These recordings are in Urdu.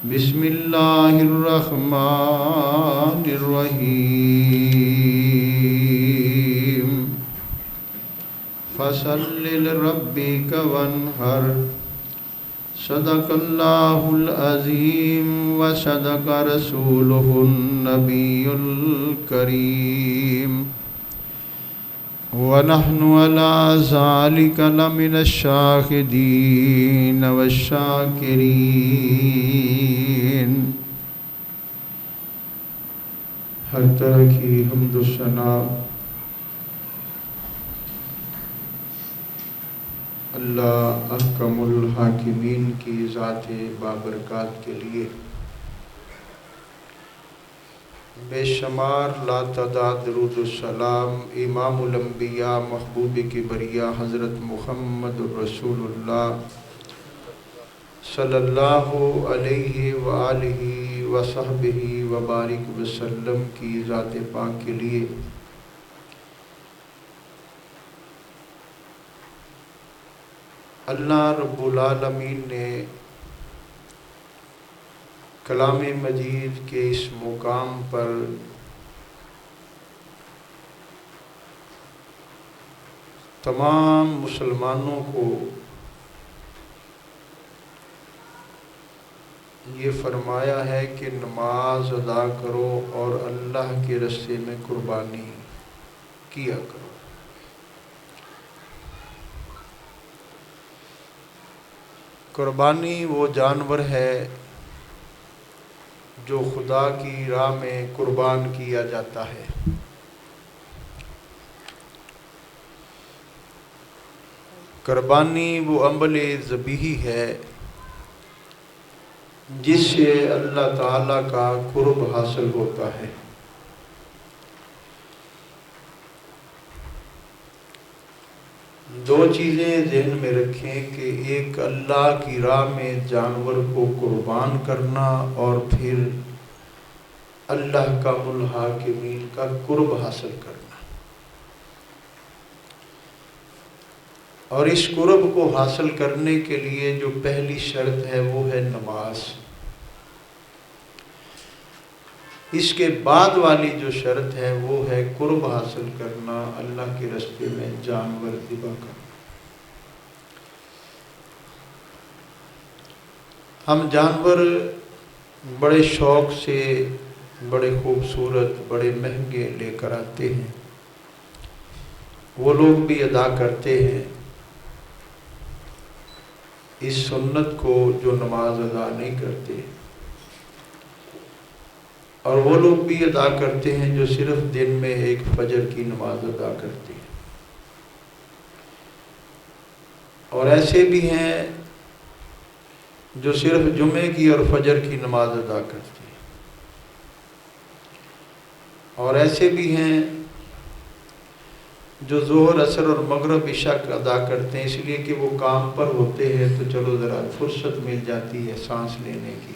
بسم اللہ الرحمن الرحیم فصل لربک وانحر صدق اللہ العظیم وصدق رسولہ النبی الکریم ونحن على ذلك لمن الشاهدين والشاکرین۔ ہر طرح کی حمد و ثنا اللہ احکم الحاکمین کی ذات بابرکات کے لیے بے شمار لا تعداد درود و سلام امام الانبیاء محبوب کبریا حضرت محمد رسول اللہ صلی اللہ علیہ وآلہ وصحبہ وبارک وسلم کی ذات پاک کے لیے اللہ رب العالمین نے کلام مجید کے اس مقام پر تمام مسلمانوں کو یہ فرمایا ہے کہ نماز ادا کرو اور اللہ کے راستے میں قربانی کیا کرو۔ قربانی وہ جانور ہے جو خدا کی راہ میں قربان کیا جاتا ہے۔ قربانی وہ عمل ذبیحی ہے جس سے اللہ تعالیٰ کا قرب حاصل ہوتا ہے۔ دو چیزیں ذہن میں رکھیں کہ ایک اللہ کی راہ میں جانور کو قربان کرنا اور پھر اللہ کا الحاکمین کا قرب حاصل کرنا، اور اس قرب کو حاصل کرنے کے لیے جو پہلی شرط ہے وہ ہے نماز۔ اس کے بعد والی جو شرط ہے وہ ہے قرب حاصل کرنا، اللہ کے راستے میں جانور ذبح کرنا۔ ہم جانور بڑے شوق سے بڑے خوبصورت بڑے مہنگے لے کر آتے ہیں، وہ لوگ بھی ادا کرتے ہیں اس سنت کو جو نماز ادا نہیں کرتے، اور وہ لوگ بھی ادا کرتے ہیں جو صرف دن میں ایک فجر کی نماز ادا کرتے ہیں، اور ایسے بھی ہیں جو صرف جمعے کی اور فجر کی نماز ادا کرتے ہیں، اور ایسے بھی ہیں جو ظہر عصر اور مغرب عشاء ادا کرتے ہیں، اس لیے کہ وہ کام پر ہوتے ہیں تو چلو ذرا فرصت مل جاتی ہے سانس لینے کی۔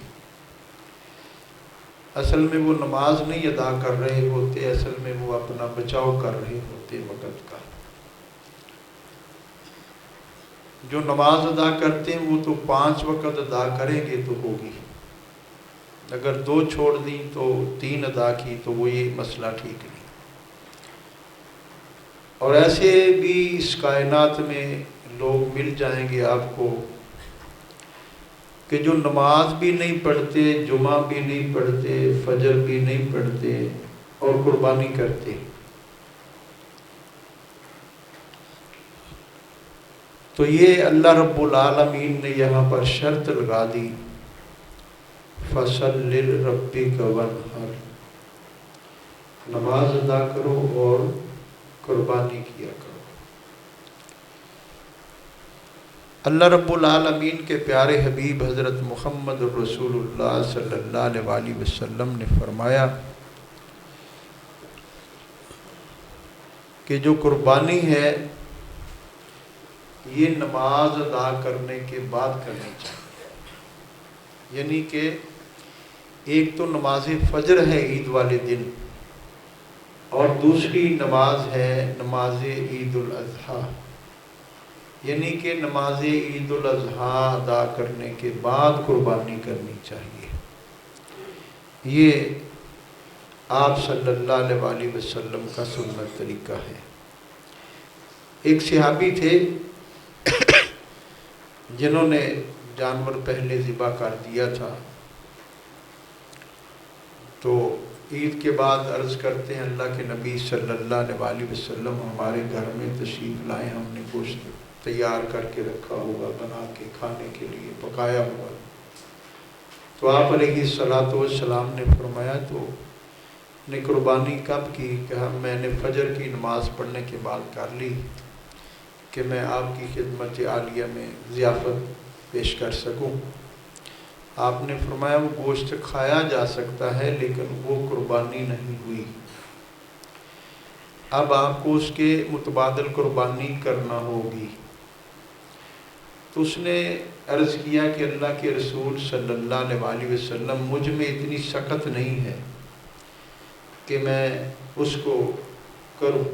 اصل میں وہ نماز نہیں ادا کر رہے ہوتے، اصل میں وہ اپنا بچاؤ کر رہے ہوتے وقت کا۔ جو نماز ادا کرتے ہیں وہ تو 5 وقت ادا کریں گے تو ہوگی، اگر 2 چھوڑ دیں تو 3 ادا کی تو وہ یہ مسئلہ ٹھیک نہیں۔ اور ایسے بھی اس کائنات میں لوگ مل جائیں گے آپ کو کہ جو نماز بھی نہیں پڑھتے، جمعہ بھی نہیں پڑھتے، فجر بھی نہیں پڑھتے اور قربانی کرتے۔ تو یہ اللہ رب العالمین نے یہاں پر شرط لگا دی، فصل لربک وانحر، نماز ادا کرو اور قربانی کیا کرو۔ اللہ رب العالمین کے پیارے حبیب حضرت محمد رسول اللہ صلی اللہ علیہ وسلم نے فرمایا کہ جو قربانی ہے یہ نماز ادا کرنے کے بعد کرنی چاہیے، یعنی کہ ایک تو نماز فجر ہے عید والے دن، اور دوسری نماز ہے نماز عید الاضحیٰ، یعنی کہ نماز عید الاضحیٰ ادا کرنے کے بعد قربانی کرنی چاہیے۔ یہ آپ صلی اللہ علیہ وسلم کا سنت طریقہ ہے۔ ایک صحابی تھے جنہوں نے جانور پہلے ذبح کر دیا تھا، تو عید کے بعد عرض کرتے ہیں اللہ کے نبی صلی اللہ علیہ وسلم ہمارے گھر میں تشریف لائیں، ہم نے گوشت تیار کر کے رکھا ہوگا، بنا کے کھانے کے لیے پکایا ہوا۔ تو آپ علیہ السلام نے فرمایا تو نے قربانی کب کی؟ کہا میں نے فجر کی نماز پڑھنے کے بعد کر لی کہ میں آپ کی خدمت عالیہ میں ضیافت پیش کر سکوں۔ آپ نے فرمایا وہ گوشت کھایا جا سکتا ہے لیکن وہ قربانی نہیں ہوئی، اب آپ کو اس کے متبادل قربانی کرنا ہوگی۔ تو اس نے عرض کیا کہ اللہ کے رسول صلی اللہ علیہ وسلم مجھ میں اتنی سخت نہیں ہے کہ میں اس کو کروں۔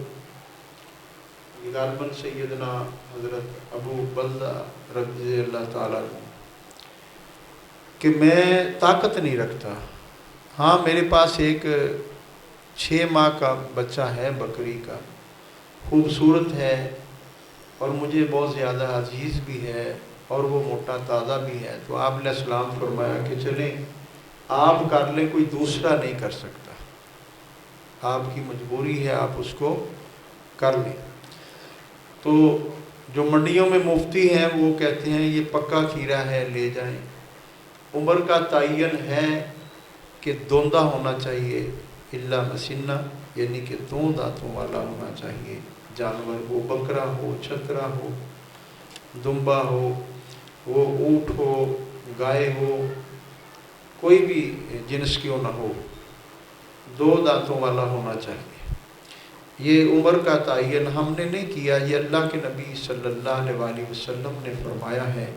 غالباً سیدنا حضرت ابو بلدہ رضی اللہ تعالیٰ عنہ کہ میں طاقت نہیں رکھتا، ہاں میرے پاس ایک 6 ماہ کا بچہ ہے بکری کا، خوبصورت ہے اور مجھے بہت زیادہ عزیز بھی ہے اور وہ موٹا تازہ بھی ہے۔ تو آپ علیہ السلام فرمایا کہ چلیں آپ کر لیں، کوئی دوسرا نہیں کر سکتا، آپ کی مجبوری ہے، آپ اس کو کر لیں۔ تو جو منڈیوں میں مفتی ہیں وہ کہتے ہیں یہ پکا کھیرا ہے لے جائیں۔ عمر کا تعین ہے کہ دوندہ ہونا چاہیے، الا مسنہ، یعنی کہ 2 دانتوں والا ہونا چاہیے جانور، وہ بکرا ہو، چھترا ہو، دمبا ہو، وہ اونٹ ہو، گائے ہو، کوئی بھی جنس کیوں نہ ہو، 2 دانتوں والا ہونا چاہیے۔ یہ عمر کا تعین ہم نے نہیں کیا، یہ اللہ کے نبی صلی اللہ علیہ وسلم نے فرمایا ہے۔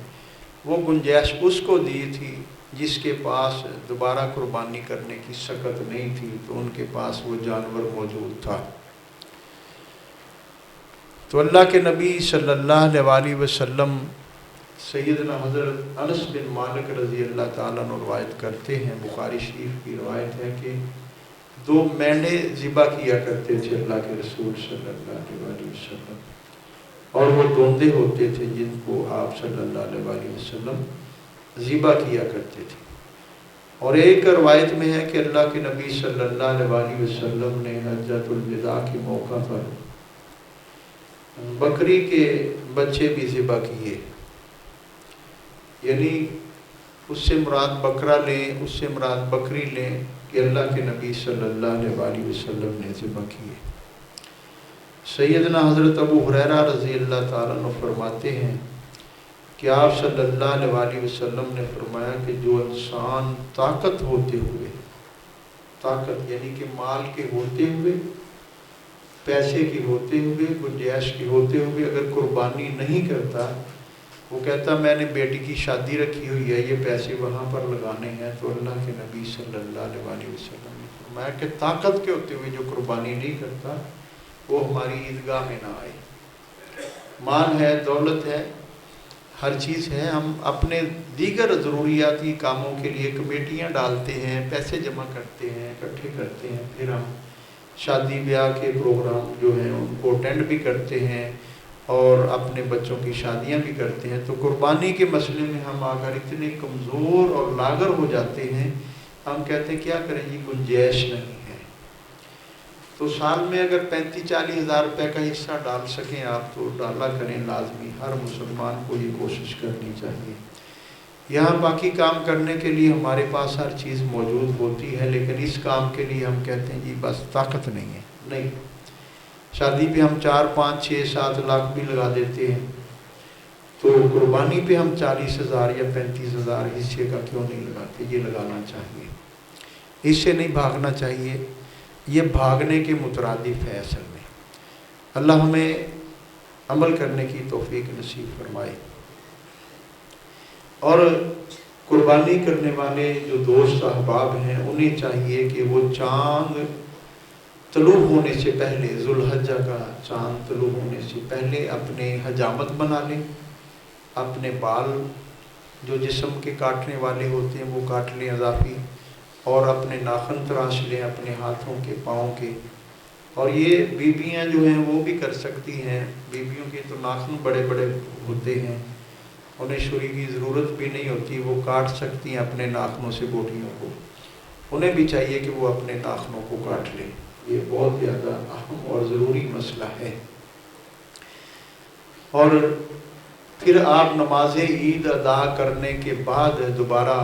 وہ گنجائش اس کو دی تھی جس کے پاس دوبارہ قربانی کرنے کی سخت نہیں تھی، تو ان کے پاس وہ جانور موجود تھا۔ تو اللہ کے نبی صلی اللہ علیہ وسلم سیدنا حضرت انس بن مالک رضی اللہ تعالیٰ عنہ روایت کرتے ہیں، بخاری شریف کی روایت ہے کہ 2 مینڈے ذبح کیا کرتے تھے اللہ کے رسول صلی اللہ علیہ وسلم، اور وہ دوندے ہوتے تھے جن کو آپ صلی اللہ علیہ وسلم ذبح کیا کرتے تھے۔ اور ایک روایت میں ہے کہ اللہ کے نبی صلی اللہ علیہ وسلم نے حجۃ الوداع کے موقع پر بکری کے بچے بھی ذبح کیے، یعنی اس سے مراد بکرا لیں، اس سے مراد بکری لیں کہ اللہ کے نبی صلی اللہ علیہ وسلم نے ذبح کیے۔ سیدنا حضرت ابو ہریرہ رضی اللہ تعالیٰ عنہ فرماتے ہیں کہ آپ صلی اللہ علیہ وسلم نے فرمایا کہ جو انسان طاقت ہوتے ہوئے، طاقت یعنی کہ مال کے ہوتے ہوئے، پیسے کی ہوتے ہوئے، گنجائش کی ہوتے ہوئے اگر قربانی نہیں کرتا، وہ کہتا میں نے بیٹی کی شادی رکھی ہوئی ہے، یہ پیسے وہاں پر لگانے ہیں، تو اللہ کے نبی صلی اللہ علیہ وسلم نے فرمایا کہ طاقت کے ہوتے ہوئے جو قربانی نہیں کرتا وہ ہماری عیدگاہ میں نہ آئے۔ مال ہے، دولت ہے، ہر چیز ہے، ہم اپنے دیگر ضروریاتی کاموں کے لیے کمیٹیاں ڈالتے ہیں، پیسے جمع کرتے ہیں، اکٹھے کرتے ہیں، پھر ہم شادی بیاہ کے پروگرام جو ہیں ان کو اٹینڈ بھی کرتے ہیں اور اپنے بچوں کی شادیاں بھی کرتے ہیں۔ تو قربانی کے مسئلے میں ہم اگر اتنے کمزور اور لاغر ہو جاتے ہیں، ہم کہتے ہیں کیا کریں جی گنجائش نہیں ہے۔ تو سال میں اگر 35-40 ہزار روپے کا حصہ ڈال سکیں آپ تو ڈالا کریں، لازمی ہر مسلمان کو یہ کوشش کرنی چاہیے۔ یہاں باقی کام کرنے کے لیے ہمارے پاس ہر چیز موجود ہوتی ہے، لیکن اس کام کے لیے ہم کہتے ہیں جی بس طاقت نہیں ہے، نہیں۔ شادی پہ ہم 4-5-6-7 لاکھ بھی لگا دیتے ہیں، تو قربانی پہ ہم 40,000 یا 35,000 حصے کا کیوں نہیں لگاتے؟ یہ لگانا چاہیے، اس سے نہیں بھاگنا چاہیے، یہ بھاگنے کے مترادف ہے اصل میں۔ اللہ ہمیں عمل کرنے کی توفیق نصیب فرمائے۔ اور قربانی کرنے والے جو دوست احباب ہیں انہیں چاہیے کہ وہ چاند طلوع ہونے سے پہلے، ذوالحجہ کا چاند طلوع ہونے سے پہلے اپنے حجامت بنا لیں، اپنے بال جو جسم کے کاٹنے والے ہوتے ہیں وہ کاٹ لیں اضافی، اور اپنے ناخن تراش لیں اپنے ہاتھوں کے، پاؤں کے۔ اور یہ بیویاں جو ہیں وہ بھی کر سکتی ہیں، بیویوں کے تو ناخن بڑے بڑے ہوتے ہیں، انہیں چھری کی ضرورت بھی نہیں ہوتی، وہ کاٹ سکتی ہیں اپنے ناخنوں سے بوٹیوں کو، انہیں بھی چاہیے کہ وہ اپنے ناخنوں کو کاٹ لیں۔ یہ بہت زیادہ اہم اور ضروری مسئلہ ہے۔ اور پھر آپ نماز عید ادا کرنے کے بعد دوبارہ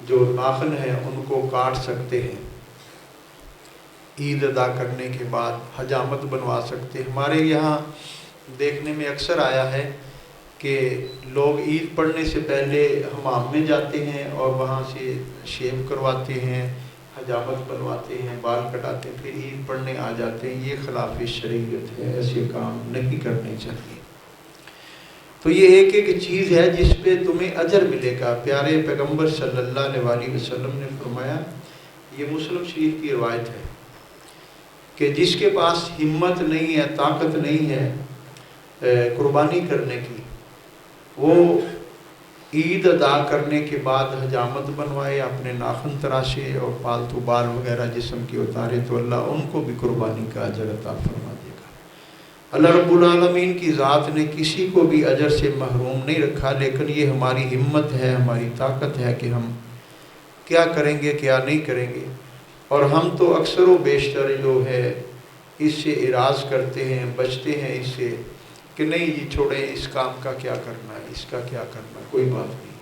جو ناخن ہیں ان کو کاٹ سکتے ہیں، عید ادا کرنے کے بعد حجامت بنوا سکتے ہیں۔ ہمارے یہاں دیکھنے میں اکثر آیا ہے کہ لوگ عید پڑھنے سے پہلے حمام میں جاتے ہیں اور وہاں سے شیو کرواتے ہیں، حجامت بنواتے ہیں، بال کٹاتے ہیں، پھر عید پڑھنے آ جاتے ہیں۔ یہ خلاف شریعت ہے، ایسے کام نہیں کرنے چاہیے۔ تو یہ ایک ایک چیز ہے جس پہ تمہیں اجر ملے گا۔ پیارے پیغمبر صلی اللہ علیہ وسلم نے فرمایا، یہ مسلم شریف کی روایت ہے، کہ جس کے پاس ہمت نہیں ہے، طاقت نہیں ہے قربانی کرنے کی، وہ عید ادا کرنے کے بعد حجامت بنوائے، اپنے ناخن تراشے اور پالتو بال وغیرہ جسم کے اتارے، تو اللہ ان کو بھی قربانی کا اجر عطا فرما دے گا۔ اللہ رب العالمین کی ذات نے کسی کو بھی اجر سے محروم نہیں رکھا، لیکن یہ ہماری ہمت ہے، ہماری طاقت ہے کہ ہم کیا کریں گے، کیا نہیں کریں گے۔ اور ہم تو اکثر و بیشتر جو ہے اس سے اعراض کرتے ہیں، بچتے ہیں اس سے کہ نہیں جی چھوڑیں، اس کام کا کیا کرنا ہے، اس کا کیا کرنا ہے، کوئی بات نہیں۔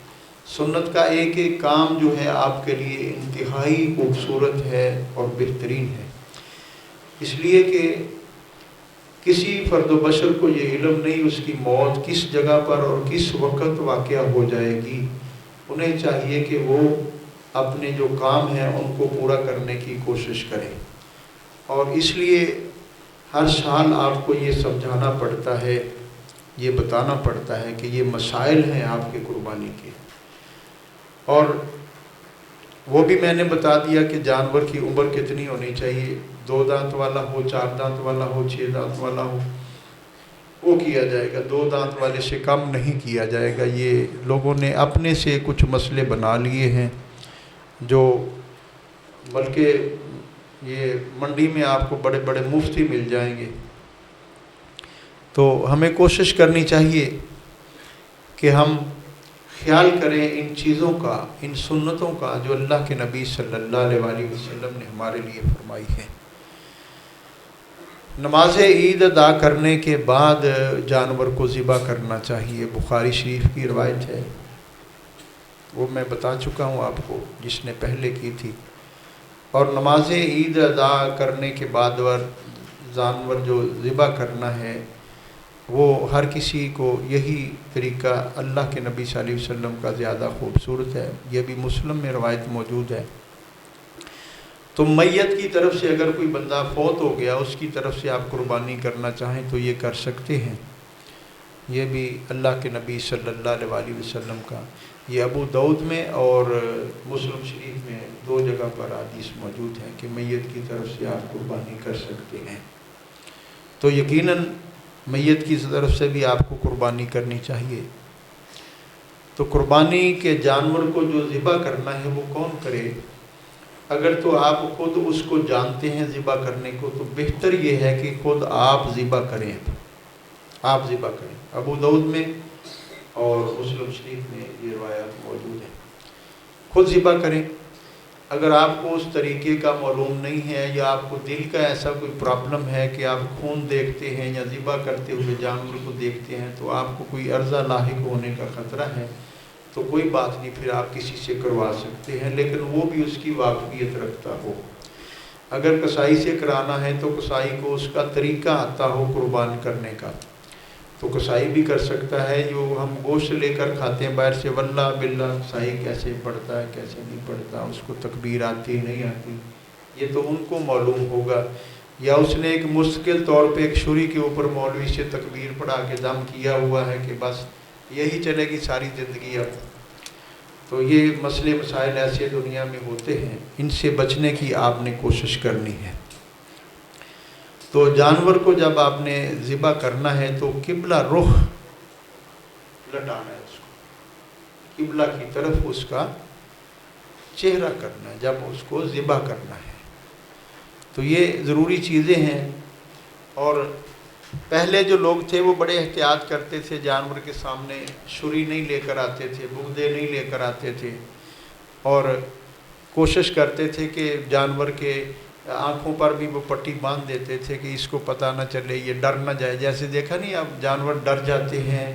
سنت کا ایک ایک کام جو ہے آپ کے لیے انتہائی خوبصورت ہے اور بہترین ہے، اس لیے کہ کسی فرد و بشر کو یہ علم نہیں اس کی موت کس جگہ پر اور کس وقت واقع ہو جائے گی۔ انہیں چاہیے کہ وہ اپنے جو کام ہیں ان کو پورا کرنے کی کوشش کریں، اور اس لیے ہر سال آپ کو یہ سمجھانا پڑتا ہے، یہ بتانا پڑتا ہے کہ یہ مسائل ہیں آپ کے قربانی کے۔ اور وہ بھی میں نے بتا دیا کہ جانور کی عمر کتنی ہونی چاہیے، 2 دانت والا ہو، 4 دانت والا ہو، 6 دانت والا ہو، وہ کیا جائے گا، 2 دانت والے سے کم نہیں کیا جائے گا۔ یہ لوگوں نے اپنے سے کچھ مسئلے بنا لیے ہیں، جو بلکہ یہ منڈی میں آپ کو بڑے بڑے مفتی مل جائیں گے۔ تو ہمیں کوشش کرنی چاہیے کہ ہم خیال کریں ان چیزوں کا، ان سنتوں کا جو اللہ کے نبی صلی اللہ علیہ وسلم نے ہمارے لیے فرمائی ہے۔ نماز عید ادا کرنے کے بعد جانور کو ذبح کرنا چاہیے، بخاری شریف کی روایت ہے، وہ میں بتا چکا ہوں آپ کو جس نے پہلے کی تھی۔ اور نماز عید ادا کرنے کے بعد جانور جو ذبح کرنا ہے وہ ہر کسی کو یہی طریقہ اللہ کے نبی صلی اللہ علیہ وسلم کا زیادہ خوبصورت ہے، یہ بھی مسلم میں روایت موجود ہے۔ تو میت کی طرف سے اگر کوئی بندہ فوت ہو گیا، اس کی طرف سے آپ قربانی کرنا چاہیں تو یہ کر سکتے ہیں، یہ بھی اللہ کے نبی صلی اللہ علیہ وسلم کا، یہ ابو داؤد میں اور مسلم شریف میں 2 جگہ پر حدیث موجود ہے کہ میت کی طرف سے آپ قربانی کر سکتے ہیں۔ تو یقیناً میت کی طرف سے بھی آپ کو قربانی کرنی چاہیے۔ تو قربانی کے جانور کو جو ذبح کرنا ہے وہ کون کرے؟ اگر تو آپ خود اس کو جانتے ہیں ذبح کرنے کو تو بہتر یہ ہے کہ خود آپ ذبح کریں، آپ ذبح کریں۔ ابو داؤد میں اور مسلم شریف میں یہ روایات موجود ہیں، خود ذبح کریں۔ اگر آپ کو اس طریقے کا معلوم نہیں ہے یا آپ کو دل کا ایسا کوئی پرابلم ہے کہ آپ خون دیکھتے ہیں یا ذبح کرتے ہوئے جانور کو دیکھتے ہیں تو آپ کو کوئی عرضہ لاحق ہونے کا خطرہ ہے، تو کوئی بات نہیں، پھر آپ کسی سے کروا سکتے ہیں، لیکن وہ بھی اس کی واقفیت رکھتا ہو۔ اگر کسائی سے کرانا ہے تو کسائی کو اس کا طریقہ آتا ہو قربان کرنے کا، تو کسائی بھی کر سکتا ہے۔ جو ہم گوشت لے کر کھاتے ہیں باہر سے، واللہ باللہ کسائی کیسے پڑتا ہے کیسے نہیں پڑتا، اس کو تکبیر آتی نہیں آتی، یہ تو ان کو معلوم ہوگا، یا اس نے ایک مستقل طور پہ ایک چھری کے اوپر مولوی سے تکبیر پڑھا کے دم کیا ہوا ہے کہ بس یہی چلے گی ساری زندگی اب۔ تو یہ مسئلے مسائل ایسے دنیا میں ہوتے ہیں، ان سے بچنے کی آپ نے کوشش کرنی ہے۔ تو جانور کو جب آپ نے ذبح کرنا ہے تو قبلہ رخ لٹانا ہے، اس کو قبلہ کی طرف اس کا چہرہ کرنا ہے جب اس کو ذبح کرنا ہے۔ تو یہ ضروری چیزیں ہیں۔ اور پہلے جو لوگ تھے وہ بڑے احتیاط کرتے تھے، جانور کے سامنے چھری نہیں لے کر آتے تھے، بگدے نہیں لے کر آتے تھے، اور کوشش کرتے تھے کہ جانور کے آنکھوں پر بھی وہ پٹی باندھ دیتے تھے کہ اس کو پتہ نہ چلے، یہ ڈر نہ جائے۔ جیسے دیکھا نہیں، اب جانور ڈر جاتے ہیں،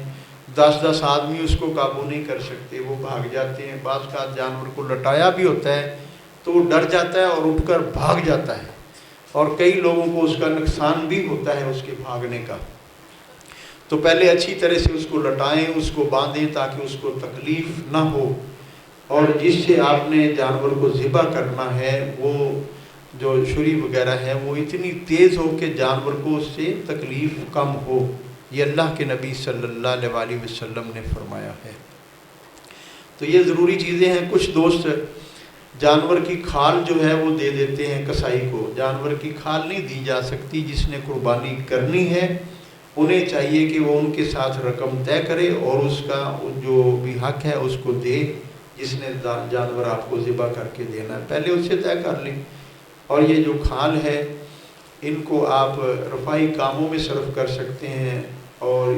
10 آدمی اس کو قابو نہیں کر سکتے، وہ بھاگ جاتے ہیں۔ بعض کا جانور کو لٹایا بھی ہوتا ہے تو وہ ڈر جاتا ہے اور اٹھ کر بھاگ جاتا ہے، اور کئی لوگوں کو اس کا نقصان بھی ہوتا ہے اس کے بھاگنے کا۔ تو پہلے اچھی طرح سے اس کو لٹائیں، اس کو باندھیں تاکہ اس کو تکلیف نہ ہو، اور جس سے آپ نے جانور کو ذبح کرنا ہے وہ جو چھری وغیرہ ہے وہ اتنی تیز ہو کہ جانور کو اس سے تکلیف کم ہو۔ یہ اللہ کے نبی صلی اللہ علیہ وسلم نے فرمایا ہے۔ تو یہ ضروری چیزیں ہیں۔ کچھ دوست جانور کی کھال جو ہے وہ دے دیتے ہیں کسائی کو۔ جانور کی کھال نہیں دی جا سکتی، جس نے قربانی کرنی ہے انہیں چاہیے کہ وہ ان کے ساتھ رقم طے کرے اور اس کا جو بھی حق ہے اس کو دے، جس نے جانور آپ کو ذبح کر کے دینا ہے پہلے اس سے طے کر لیں۔ اور یہ جو کھال ہے ان کو آپ رفاہی کاموں میں صرف کر سکتے ہیں، اور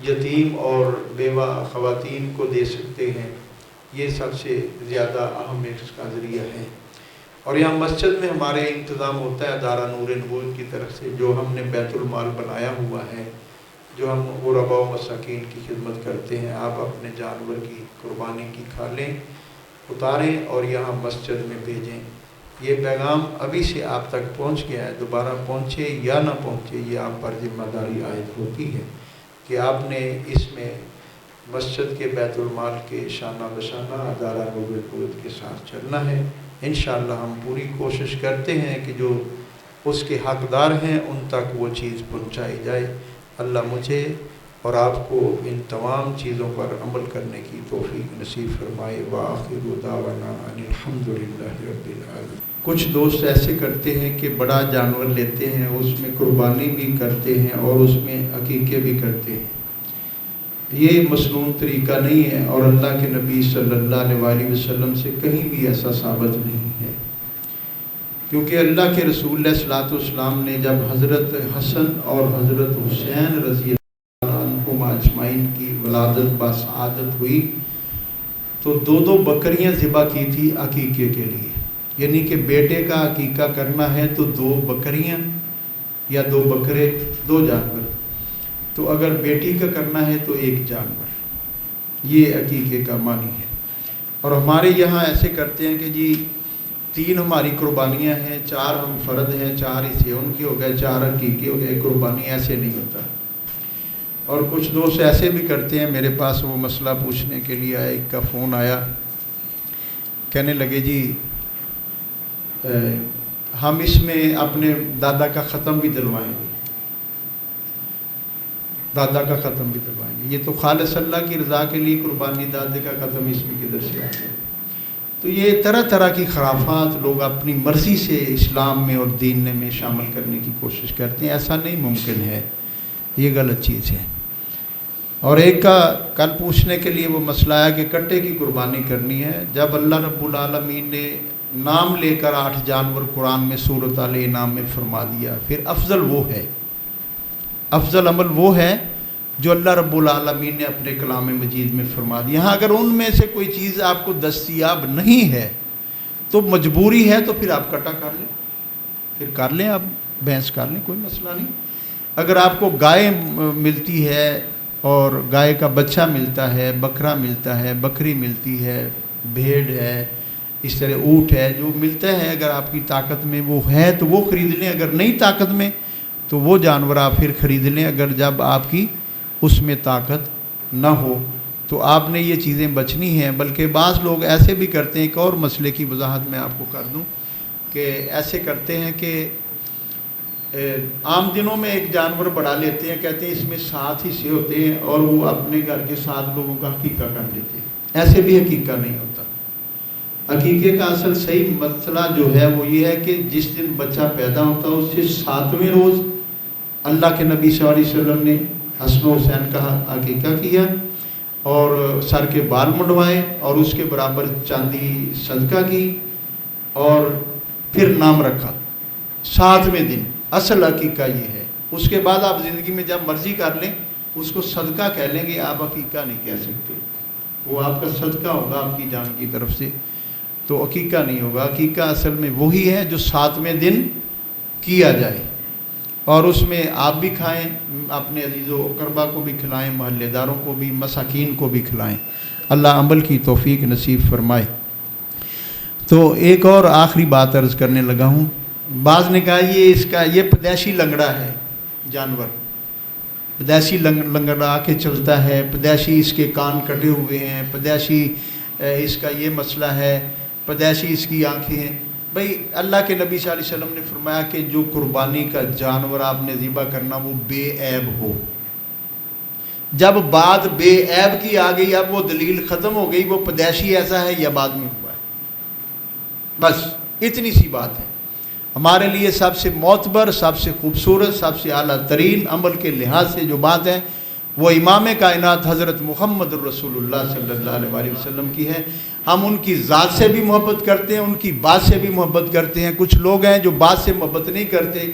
یتیم اور بیوہ خواتین کو دے سکتے ہیں، یہ سب سے زیادہ اہم اس کا ذریعہ ہے۔ اور یہاں مسجد میں ہمارے انتظام ہوتا ہے ادارہ نور نبوت کی طرف سے، جو ہم نے بیت المال بنایا ہوا ہے، جو ہم غرباء و مساکین کی خدمت کرتے ہیں۔ آپ اپنے جانور کی قربانی کی کھالیں اتاریں اور یہاں مسجد میں بھیجیں۔ یہ پیغام ابھی سے آپ تک پہنچ گیا ہے، دوبارہ پہنچے یا نہ پہنچے یہ آپ پر ذمہ داری عائد ہوتی ہے کہ آپ نے اس میں مسجد کے بیت المال کے شانہ بشانہ ادارہ نور نبوت کے ساتھ چلنا ہے۔ انشاءاللہ ہم پوری کوشش کرتے ہیں کہ جو اس کے حقدار ہیں ان تک وہ چیز پہنچائی جائے۔ اللہ مجھے اور آپ کو ان تمام چیزوں پر عمل کرنے کی توفیق نصیب فرمائے۔ وآخر دعوانا ان الحمدللہ رب العالمین۔ کچھ دوست ایسے کرتے ہیں کہ بڑا جانور لیتے ہیں، اس میں قربانی بھی کرتے ہیں اور اس میں عقیقے بھی کرتے ہیں۔ یہ مسنون طریقہ نہیں ہے، اور اللہ کے نبی صلی اللہ علیہ وسلم سے کہیں بھی ایسا ثابت نہیں ہے، کیونکہ اللہ کے رسول علیہ الصلوۃ والسلام نے جب حضرت حسن اور حضرت حسین رضی اللہ عنہما اجمعین کی ولادت بسعادت ہوئی تو 2 بکریاں ذبح کی تھی عقیقے کے لیے، یعنی کہ بیٹے کا عقیقہ کرنا ہے تو 2 بکریاں یا 2 بکرے 2 جانور، تو اگر بیٹی کا کرنا ہے تو 1 جانور، یہ عقیقے کا معنی ہے۔ اور ہمارے یہاں ایسے کرتے ہیں کہ جی 3 ہماری قربانیاں ہیں، 4 ہم فرد ہیں، 4 حصے ان کے ہو گئے، 4 عقیقے ہو گئے، قربانی ایسے نہیں ہوتا۔ اور کچھ دوست ایسے بھی کرتے ہیں، میرے پاس وہ مسئلہ پوچھنے کے لیے آیا، ایک کا فون آیا، کہنے لگے جی ہم اس میں اپنے دادا کا ختم بھی دلوائیں گے، دادا کا ختم بھی دلوائیں گے۔ یہ تو خالص اللہ کی رضا کے لیے قربانی، دادے کا ختم اس میں کدھر سے آ گیا؟ تو یہ طرح طرح کی خرافات لوگ اپنی مرضی سے اسلام میں اور دین میں شامل کرنے کی کوشش کرتے ہیں، ایسا نہیں ممکن ہے، یہ غلط چیز ہے۔ اور ایک کا کل پوچھنے کے لیے وہ مسئلہ آیا کہ کٹے کی قربانی کرنی ہے، جب اللہ رب العالمین نے نام لے کر 8 جانور قرآن میں سورۃ آل انعام میں فرما دیا، پھر افضل وہ ہے، افضل عمل وہ ہے جو اللہ رب العالمین نے اپنے کلام مجید میں فرما دیا۔ ہاں اگر ان میں سے کوئی چیز آپ کو دستیاب نہیں ہے تو مجبوری ہے تو پھر آپ کٹا کر لیں، پھر کر لیں، آپ بھینس کر لیں، کوئی مسئلہ نہیں۔ اگر آپ کو گائے ملتی ہے اور گائے کا بچہ ملتا ہے، بکرا ملتا ہے، بکری ملتی ہے، بھیڑ ہے، اس طرح اونٹ ہے، جو ملتا ہے اگر آپ کی طاقت میں وہ ہے تو وہ خرید لیں، اگر نہیں طاقت میں تو وہ جانور آپ پھر خرید لیں، اگر جب آپ کی اس میں طاقت نہ ہو تو آپ نے یہ چیزیں بچنی ہیں۔ بلکہ بعض لوگ ایسے بھی کرتے ہیں، ایک اور مسئلے کی وضاحت میں آپ کو کر دوں کہ ایسے کرتے ہیں کہ عام دنوں میں ایک جانور بڑا لیتے ہیں، کہتے ہیں اس میں 7 حصے ہوتے ہیں اور وہ اپنے گھر کے 7 لوگوں کا عقیقہ کر لیتے ہیں، ایسے بھی عقیقہ نہیں ہوتا۔ عقیقے کا اصل صحیح مسئلہ جو ہے وہ یہ ہے کہ جس دن بچہ پیدا ہوتا ہے اس سے 7ویں روز اللہ کے نبی صلی اللہ علیہ وسلم نے حسن و حسین کا عقیقہ کیا اور سر کے بال منڈوائے اور اس کے برابر چاندی صدقہ کی اور پھر نام رکھا 7ویں دن. اصل عقیقہ یہ ہے. اس کے بعد آپ زندگی میں جب مرضی کر لیں اس کو صدقہ کہہ لیں گے, آپ عقیقہ نہیں کہہ سکتے. وہ آپ کا صدقہ ہوگا آپ کی جان کی طرف سے, تو عقیقہ نہیں ہوگا. عقیقہ اصل میں وہی ہے جو 7ویں دن کیا جائے اور اس میں آپ بھی کھائیں, اپنے عزیز و اقربا کو بھی کھلائیں, محلے داروں کو بھی, مساکین کو بھی کھلائیں. اللہ عمل کی توفیق نصیب فرمائے. تو ایک اور آخری بات عرض کرنے لگا ہوں. بعض نے کہا یہ پیدائشی لنگڑا ہے جانور, پیدائشی لنگڑا کے چلتا ہے, پیدائشی اس کے کان کٹے ہوئے ہیں, پیدائشی اس کا یہ مسئلہ ہے, پیدائشی اس کی آنکھیں ہیں. بھئی اللہ کے نبی صلی اللہ علیہ وسلم نے فرمایا کہ جو قربانی کا جانور آپ نے ذبح کرنا وہ بے عیب ہو. جب بات بے عیب کی آ گئی اب وہ دلیل ختم ہو گئی, وہ پیدائشی ایسا ہے یا بعد میں ہوا ہے, بس اتنی سی بات ہے. ہمارے لیے سب سے معتبر, سب سے خوبصورت, سب سے اعلیٰ ترین عمل کے لحاظ سے جو بات ہے وہ امام کائنات حضرت محمد الرسول اللہ صلی اللہ علیہ وسلم کی ہے. ہم ان کی ذات سے بھی محبت کرتے ہیں, ان کی بات سے بھی محبت کرتے ہیں. کچھ لوگ ہیں جو بات سے محبت نہیں کرتے,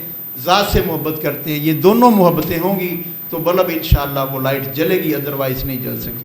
ذات سے محبت کرتے ہیں. یہ دونوں محبتیں ہوں گی تو بلب انشاءاللہ وہ لائٹ جلے گی, ادروائز نہیں جل سکتی.